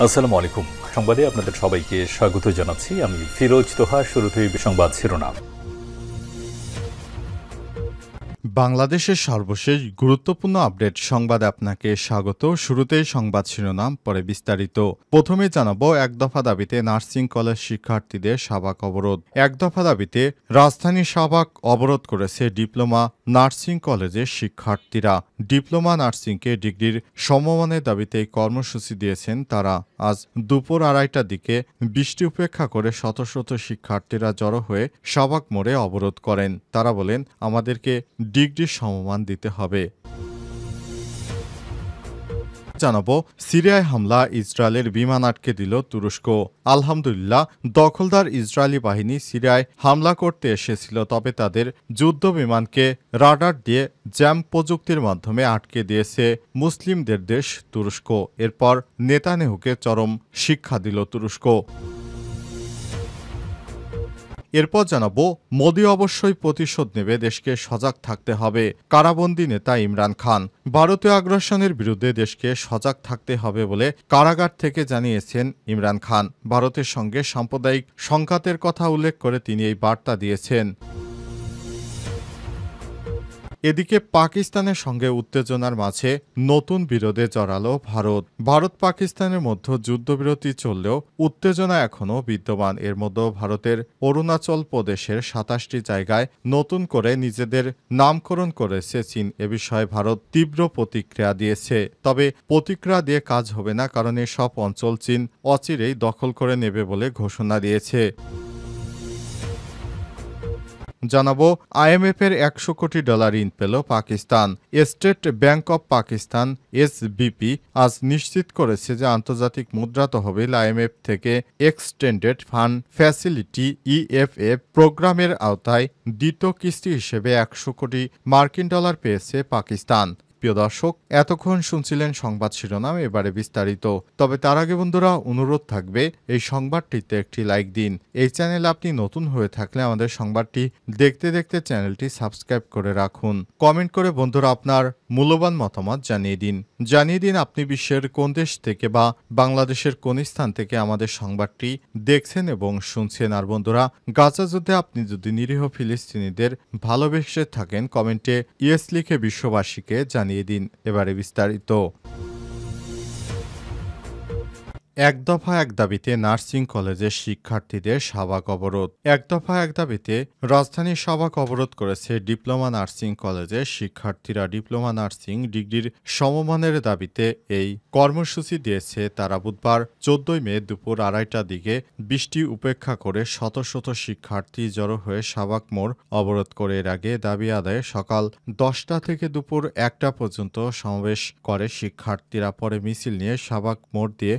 আসসালামু আলাইকুম। সংবাদে আপনাদের সবাইকে স্বাগত জানাচ্ছি। আমি ফিরোজ তোহা। শুরুতেই সংবাদ শিরোনাম। বাংলাদেশের সর্বশেষ গুরুত্বপূর্ণ আপডেট সংবাদে আপনাকে স্বাগত। শুরুতেই সংবাদ শিরোনাম, পরে বিস্তারিত। প্রথমে জানাবো, এক দফা দাবিতে নার্সিং কলেজ শিক্ষার্থীদের শাহবাগ অবরোধ। এক দফা দাবিতে রাজধানী শাহবাগ অবরোধ করেছে ডিপ্লোমা নার্সিং কলেজের শিক্ষার্থীরা। ডিপ্লোমা নার্সিংকে ডিগ্রির সমমানের দাবিতে এই কর্মসূচি দিয়েছেন তারা। আজ দুপুর ২:৩০টার দিকে বৃষ্টি উপেক্ষা করে শত শত শিক্ষার্থীরা জড়ো হয়ে শাহবাগ মোড়ে অবরোধ করেন। তারা বলেন, আমাদেরকে ডিগ্রির সমমান দিতে হবে। জানাবো, সিরিয়ায় হামলা, ইসরায়েলের বিমান আটকে দিল তুরস্ক। আলহামদুলিল্লাহ, দখলদার ইসরায়েলি বাহিনী সিরিয়ায় হামলা করতে এসেছিল, তবে তাদের যুদ্ধ বিমানকে রাডার দিয়ে জ্যাম প্রযুক্তির মাধ্যমে আটকে দিয়েছে মুসলিমদের দেশ তুরস্ক। এরপর নেতানিয়াহুকে চরম শিক্ষা দিল তুরস্ক। এরপর জানাবো, মোদি অবশ্যই প্রতিশোধ নেবে, দেশকে সজাগ থাকতে হবে। কারাবন্দী নেতা ইমরান খান। ভারতীয় আগ্রাসনের বিরুদ্ধে দেশকে সজাগ থাকতে হবে বলে কারাগার থেকে জানিয়েছেন ইমরান খান। ভারতের সঙ্গে সাম্প্রদায়িক সংঘাতের কথা উল্লেখ করে তিনি এই বার্তা দিয়েছেন। এদিকে পাকিস্তানের সঙ্গে উত্তেজনার মাঝে নতুন বিরোধে জড়ালো ভারত। ভারত পাকিস্তানের মধ্যে যুদ্ধবিরতি চললেও উত্তেজনা এখনও বিদ্যমান। এর মধ্যে ভারতের অরুণাচল প্রদেশের ২৭টি জায়গায় নতুন করে নিজেদের নামকরণ করেছে চীন। এ বিষয়ে ভারত তীব্র প্রতিক্রিয়া দিয়েছে। তবে প্রতিক্রিয়া দিয়ে কাজ হবে না, কারণ এসব অঞ্চল চীন অচিরেই দখল করে নেবে বলে ঘোষণা দিয়েছে। জানাবো, আইএমএফের $১০০ কোটি ঋণ পেল Pakistan. State bank of Pakistan SBP আজ নিশ্চিত করেছে যে আন্তর্জাতিক মুদ্রা তহবিল আইএমএফ থেকে এক্সটেন্ডেড ফান্ড ফ্যাসিলিটি ইএফএফ প্রোগ্রামের আওতায় দ্বিতীয় কিস্তি হিসেবে $১০০ কোটি পেয়েছে পাকিস্তান। প্রিয় দর্শক, এতক্ষণ শুনছিলেন সংবাদ শিরোনাম, এবারে বিস্তারিত। তবে তার আগে বন্ধুরা, অনুরোধ থাকবে এই সংবাদটিতে একটি লাইক দিন। এই চ্যানেলে আপনি নতুন হয়ে থাকলে আমাদের সংবাদটি দেখতে দেখতে চ্যানেলটি সাবস্ক্রাইব করে রাখুন। কমেন্ট করে বন্ধুরা আপনার মূল্যবান মতামত জানিয়ে দিন আপনি বিশ্বের কোন দেশ থেকে বা বাংলাদেশের কোন স্থান থেকে আমাদের সংবাদটি দেখছেন এবং শুনছেন। আর বন্ধুরা, গাজা যুদ্ধে আপনি যদি নিরীহ ফিলিস্তিনিদের ভালোবেসে থাকেন, কমেন্টে ইয়েস লিখে বিশ্ববাসীকে জানিয়ে দিন। এবারে বিস্তারিত। এক দফা এক দাবিতে নার্সিং কলেজের শিক্ষার্থীদের শাহবাগ অবরোধ। এক দফা এক দাবিতে রাজধানীর শাহবাগ অবরোধ করেছে ডিপ্লোমা নার্সিং কলেজের শিক্ষার্থীরা। ডিপ্লোমা নার্সিং ডিগ্রির সমমানের দাবিতে এই কর্মসূচি দিয়েছে তারা। বুধবার ১৪ মে দুপুর ২:৩০টার দিকে বৃষ্টি উপেক্ষা করে শত শত শিক্ষার্থী জড়ো হয়ে শাহবাগ মোড় অবরোধ করে। এর আগে দাবি আদায়ে সকাল ১০টা থেকে দুপুর ১টা পর্যন্ত সমাবেশ করে শিক্ষার্থীরা। পরে মিছিল নিয়ে শাহবাগ মোড় দিয়ে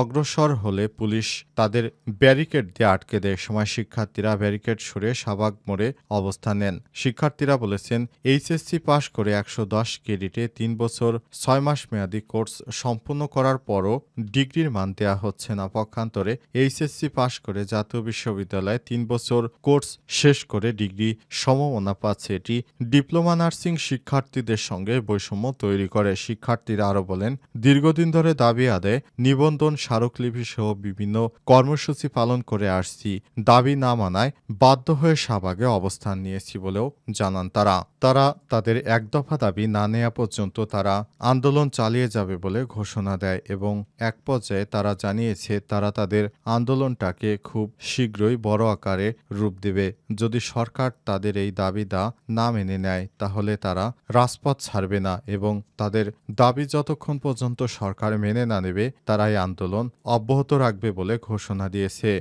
অগ্রসর হলে পুলিশ তাদের ব্যারিকেড দিয়ে আটকে দেয়। সময় শিক্ষার্থীরা ব্যারিকেড সরিয়ে শাহবাগ মোড়ে অবস্থান নেন। শিক্ষার্থীরা বলেছেন, এইচএসসি পাশ করে ১১০ ক্রেডিটে ৩ বছর ৬ মাস মেয়াদী কোর্স সম্পূর্ণ করার পরও ডিগ্রির মান দেওয়া হচ্ছে না। পক্ষান্তরে এইচএসসি পাশ করে জাতীয় বিশ্ববিদ্যালয়ে ৩ বছর কোর্স শেষ করে ডিগ্রি সমমানা পাচ্ছে। এটি ডিপ্লোমা নার্সিং শিক্ষার্থীদের সঙ্গে বৈষম্য তৈরি করে। শিক্ষার্থীরা আরও বলেন, দীর্ঘদিন ধরে দাবি আদায়ে নিবন্ধন, স্মারকলিপি সহ বিভিন্ন কর্মসূচি পালন করে আসছি। দাবি না মানায় বাধ্য হয়ে শাহবাগে অবস্থান নিয়েছি বলেও জানান তারা। তাদের এক দফা দাবি না নেওয়া পর্যন্ত তারা আন্দোলন চালিয়ে যাবে বলে ঘোষণা দেয় এবং এক পর্যায়ে তারা জানিয়েছে তারা তাদের আন্দোলনটাকে খুব শীঘ্রই বড় আকারে রূপ দেবে। যদি সরকার তাদের এই দাবি না মেনে নেয়, তাহলে তারা রাজপথ ছাড়বে না এবং তাদের দাবি যতক্ষণ পর্যন্ত সরকার মেনে না নেবে তারা এই আন্দোলন অব্যাহত রাখবে বলে ঘোষণা দিয়েছে।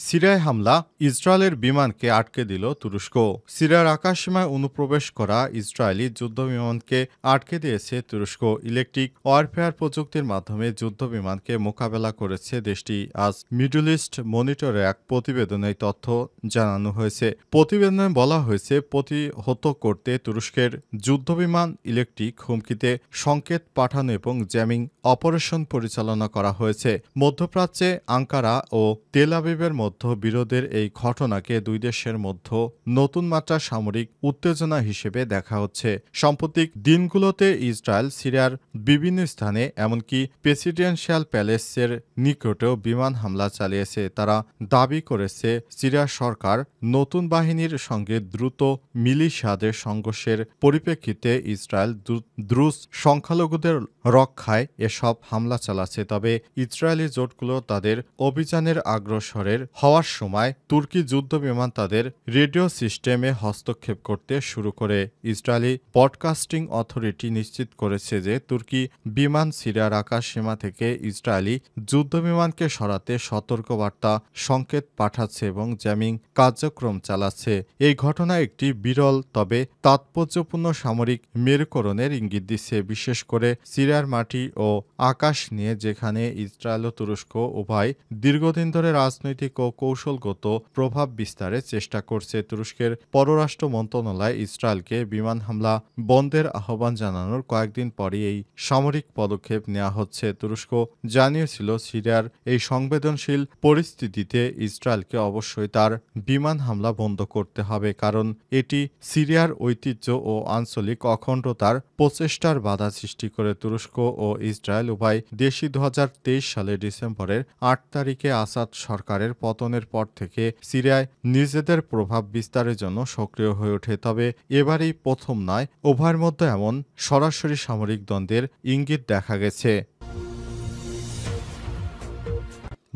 সিরিয়ায় হামলা, ইসরায়েলের বিমানকে আটকে দিল তুরস্ক। সিরিয়ার আকাশসীমায় অনুপ্রবেশ করা ইসরায়েলি যুদ্ধবিমানকে আটকে দিয়েছে তুরস্ক। ইলেকট্রিক ওয়ারফেয়ার প্রযুক্তির মাধ্যমে যুদ্ধবিমানকে মোকাবেলা করেছে দেশটি। আজ মিডল ইস্ট মনিটরে এক প্রতিবেদনে এই তথ্য জানানো হয়েছে। প্রতিবেদনে বলা হয়েছে, প্রতিহত করতে তুরস্কের যুদ্ধবিমান ইলেকট্রিক হুমকিতে সংকেত পাঠানো এবং জ্যামিং অপারেশন পরিচালনা করা হয়েছে। মধ্যপ্রাচ্যে আঙ্কারা ও তেল আবিবের মধ্যে যুদ্ধবিরোধের এই ঘটনাকে দুই দেশের মধ্যে নতুন মাত্রা সামরিক উত্তেজনা হিসেবে দেখা হচ্ছে। সাম্প্রতিক দিনগুলোতে ইসরায়েল সিরিয়ার বিভিন্ন স্থানে এমনকি প্রেসিডেন্সিয়াল প্যালেসের নিকটেও বিমান হামলা চালিয়েছে। তারা দাবি করেছে সিরিয়া সরকার নতুন বাহিনীর সঙ্গে দ্রুত মিলিশিয়াদের সংঘর্ষের পরিপ্রেক্ষিতে ইসরায়েল দ্রুজ সংখ্যালঘুদের রক্ষায় এসব হামলা চালাচ্ছে। তবে ইসরায়েলি জোটগুলো তাদের অভিযানের অগ্রসরের হওয়ার সময় তুর্কি যুদ্ধবিমান তাদের রেডিও সিস্টেমে হস্তক্ষেপ করতে শুরু করে। ইসরায়েলি ব্রডকাস্টিং অথরিটি নিশ্চিত করেছে যে তুর্কি বিমান সিরিয়ার আকাশসীমা থেকে ইসরায়েলি যুদ্ধবিমানকে সরাতে সতর্কবার্তা সংকেত পাঠাচ্ছে এবং জ্যামিং কার্যক্রম চালাচ্ছে। এই ঘটনা একটি বিরল তবে তাৎপর্যপূর্ণ সামরিক মেরুকরণের ইঙ্গিত দিচ্ছে, বিশেষ করে সিরিয়ার মাটি ও আকাশ নিয়ে, যেখানে ইসরায়েল ও তুরস্ক উভয় দীর্ঘদিন ধরে রাজনৈতিক ও কৌশলগত প্রভাব বিস্তারের চেষ্টা করছে। তুরস্কের পররাষ্ট্র মন্ত্রণালয় ইসরায়েলকে বিমান হামলা বন্ধের আহ্বান জানানোর কয়েকদিন পরই এই সামরিক পদক্ষেপ নেওয়া হচ্ছে। তুরস্ক জানিয়েছিল সিরিয়ার এই সংবেদনশীল পরিস্থিতিতে ইসরায়েলকে অবশ্যই তার বিমান হামলা বন্ধ করতে হবে, কারণ এটি সিরিয়ার ঐতিহ্য ও আঞ্চলিক অখণ্ডতার প্রচেষ্টার বাধা সৃষ্টি করে। তুরস্ক ও ইসরায়েল উভয় দেশই 2023 সালের ডিসেম্বরের 8 তারিখে আসাদ সরকারের পতনের পর থেকে সিরিয়ায় নিজেদের প্রভাব বিস্তারের জন্য সক্রিয় হয়ে ওঠে। তবে এবারই প্রথম নয়, উভয়ের মধ্যে এমন সরাসরি সামরিক দ্বন্দ্বের ইঙ্গিত দেখা গেছে।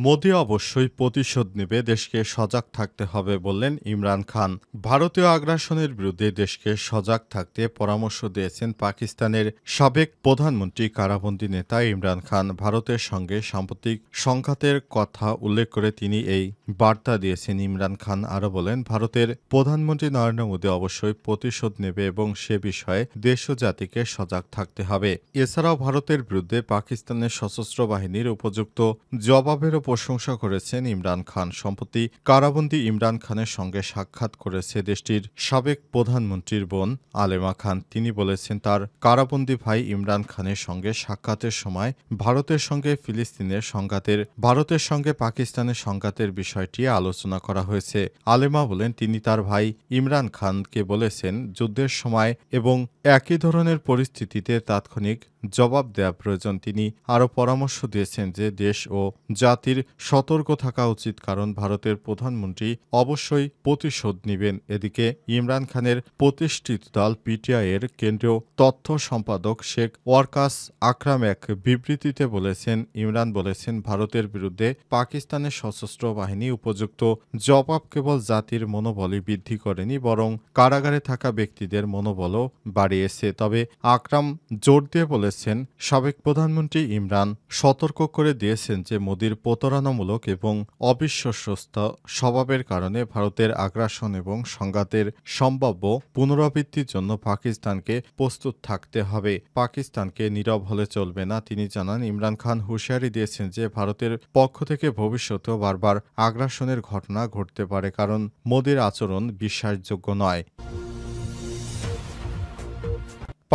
মোদি অবশ্যই প্রতিশোধ নেবে, দেশকে সজাগ থাকতে হবে বললেন ইমরান খান। ভারতীয় আগ্রাসনের বিরুদ্ধে দেশকে সজাগ থাকতে পরামর্শ দিয়েছেন পাকিস্তানের সাবেক প্রধানমন্ত্রী কারাবন্দী নেতা ইমরান খান। ভারতের সঙ্গে সাম্প্রতিক সংঘাতের কথা উল্লেখ করে তিনি এই বার্তা দিয়েছেন। ইমরান খান আরও বলেন, ভারতের প্রধানমন্ত্রী নরেন্দ্র মোদি অবশ্যই প্রতিশোধ নেবে এবং সে বিষয়ে দেশ ও জাতিকে সজাগ থাকতে হবে। এছাড়াও ভারতের বিরুদ্ধে পাকিস্তানের সশস্ত্র বাহিনীর উপযুক্ত জবাবেরও প্রশংসা করেছেন ইমরান খান। সম্প্রতি কারাবন্দী ইমরান খানের সঙ্গে সাক্ষাৎ করেছে দেশটির সাবেক প্রধানমন্ত্রীর বোন আলেমা খান। তিনি বলেছেন, তার কারাবন্দী ভাই ইমরান খানের সঙ্গে সাক্ষাতের সময় ভারতের সঙ্গে ফিলিস্তিনের সংঘাতের, ভারতের সঙ্গে পাকিস্তানের সংঘাতের বিষয়টি আলোচনা করা হয়েছে। আলেমা বলেন, তিনি তার ভাই ইমরান খানকে বলেছেন যুদ্ধের সময় এবং একই ধরনের পরিস্থিতিতে তাৎক্ষণিক জবাব দেওয়া প্রয়োজন। তিনি আরও পরামর্শ দিয়েছেন যে দেশ ও জাতির সতর্ক থাকা উচিত, কারণ ভারতের প্রধানমন্ত্রী অবশ্যই প্রতিশোধ নেবেন। এদিকে ইমরান খানের প্রতিষ্ঠিত দল পিটিআই এর কেন্দ্রীয় তথ্য সম্পাদক শেখ ওয়ারকাস আকরাম এক বিবৃতিতে বলেছেন, ইমরান বলেছেন, ভারতের বিরুদ্ধে পাকিস্তানের সশস্ত্র বাহিনী উপযুক্ত জবাব কেবল জাতির মনোবলই বৃদ্ধি করেনি, বরং কারাগারে থাকা ব্যক্তিদের মনোবলও বাড়িয়েছে। তবে আকরাম জোর দিয়ে বলেছেন, সাবেক প্রধানমন্ত্রী ইমরান সতর্ক করে দিয়েছেন যে মোদির প্রতারণামূলক এবং অবিশ্বস্ত স্বভাবের কারণে ভারতের আগ্রাসন এবং সংঘাতের সম্ভাব্য পুনরাবৃত্তির জন্য পাকিস্তানকে প্রস্তুত থাকতে হবে। পাকিস্তানকে নীরব হলে চলবে না। তিনি জানান, ইমরান খান হুঁশিয়ারি দিয়েছেন যে ভারতের পক্ষ থেকে ভবিষ্যতেও বারবার আগ্রাসনের ঘটনা ঘটতে পারে, কারণ মোদির আচরণ বিশ্বাসযোগ্য নয়।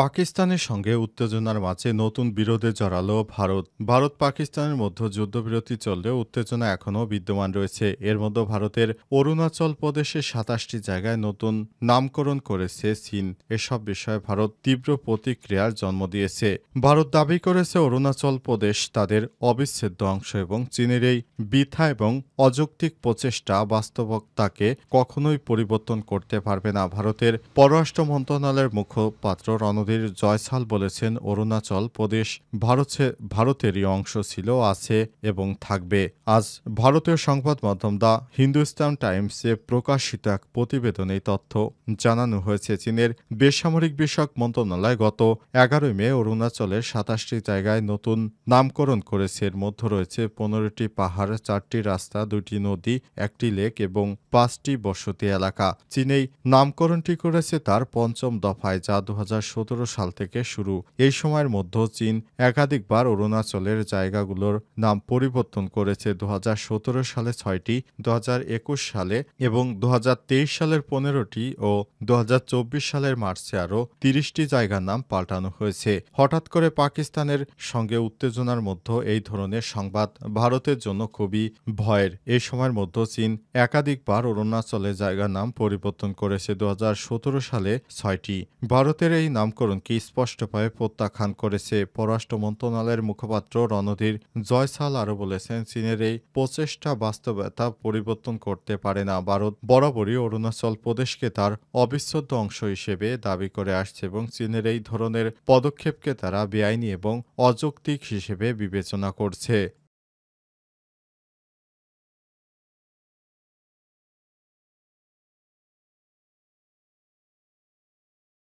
পাকিস্তানের সঙ্গে উত্তেজনার মাঝে নতুন বিরোধে জড়ালো ভারত। ভারত পাকিস্তানের মধ্যে যুদ্ধবিরতি চললেও উত্তেজনা এখনও বিদ্যমান রয়েছে। এর মধ্যে ভারতের অরুণাচল প্রদেশে 27টি জায়গায় নতুন নামকরণ করেছে চীন। এসব বিষয়ে ভারত তীব্র প্রতিক্রিয়ার জন্ম দিয়েছে। ভারত দাবি করেছে অরুণাচল প্রদেশ তাদের অবিচ্ছেদ্য অংশ এবং চীনের এই বৃথা এবং অযৌক্তিক প্রচেষ্টা বাস্তবতাকে কখনোই পরিবর্তন করতে পারবে না। ভারতের পররাষ্ট্র মন্ত্রণালয়ের মুখপাত্র রণধীর জয়সাল বলেছেন, অরুণাচল প্রদেশ ভারতেরই অংশ ছিল, আছে এবং থাকবে। আজ ভারতীয় সংবাদ মাধ্যম দ্য হিন্দুস্তান টাইমসে প্রকাশিত এক প্রতিবেদনে এই তথ্য জানানো হয়েছে। চীনের বেসামরিক বিষয়ক মন্ত্রণালয় গত 11 মে অরুণাচলের 27টি জায়গায় নতুন নামকরণ করেছে। এর মধ্যে রয়েছে 15টি পাহাড়, 4টি রাস্তা, 2টি নদী, 1টি লেক এবং 5টি বসতি এলাকা। চীন এই নামকরণটি করেছে তার পঞ্চম দফায়, যা 2017 সাল থেকে শুরু। এই সময়ের মধ্যে চীন একাধিকবার অরুণাচলের জায়গাগুলোর নাম পরিবর্তন করেছে। 2017 সালে 6টি, 2021 সালে এবং 2023 সালের 15টি ও 2024 সালের মার্চে আরও 30টি জায়গার নাম পাল্টানো হয়েছে। হঠাৎ করে পাকিস্তানের সঙ্গে উত্তেজনার মধ্যে এই ধরনের সংবাদ ভারতের জন্য খুবই ভয়ের। এই সময়ের মধ্যে চীন একাধিকবার অরুণাচলের জায়গার নাম পরিবর্তন করেছে। 2017 সালে 6টি। ভারতের এই নামকরণকে স্পষ্টভাবে প্রত্যাখ্যান করেছে। পররাষ্ট্র মন্ত্রণালয়ের মুখপাত্র রণধীর জয়সাল আরও বলেছেন, চীনের এই প্রচেষ্টা বাস্তবতা পরিবর্তন করতে পারে না। ভারত বরাবরই অরুণাচল প্রদেশকে তার অবিচ্ছেদ্য অংশ হিসেবে দাবি করে আসছে এবং চীনের এই ধরনের পদক্ষেপকে তারা বেআইনি এবং অযৌক্তিক হিসেবে বিবেচনা করছে।